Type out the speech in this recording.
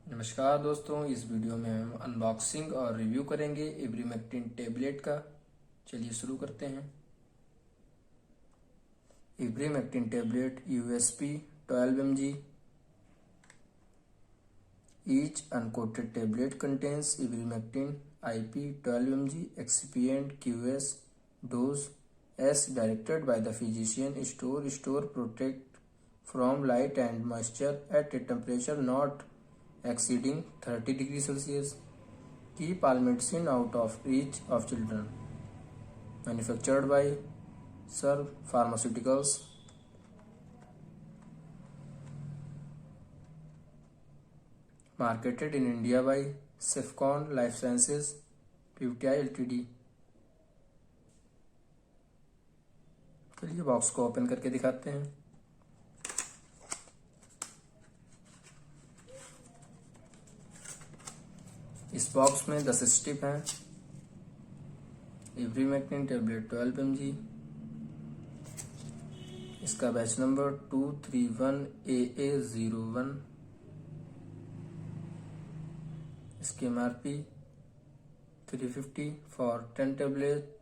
नमस्कार दोस्तों, इस वीडियो में हम अनबॉक्सिंग और रिव्यू करेंगे इब्रीमेक्टिन टेबलेट का। चलिए शुरू करते हैं। Ivermectin tablet USP 12 mg। Each uncoated tablet contains ivermectin IP 12 mg excipient QS dose as directed by the physician. Store protect from light and moisture at a temperature not exceeding 30 degrees Celsius. Keep all medicine out of reach of children. Manufactured by Serve Pharmaceuticals. Marketed in India by Cefcon Life Sciences Pty Ltd. चलिए box को open करके दिखाते हैं। इस box में 10 strip हैं। Ivermectin tablet 12 mg। इसका batch number 231AA01। इसकी MRP 350 फॉर 10 टेबलेट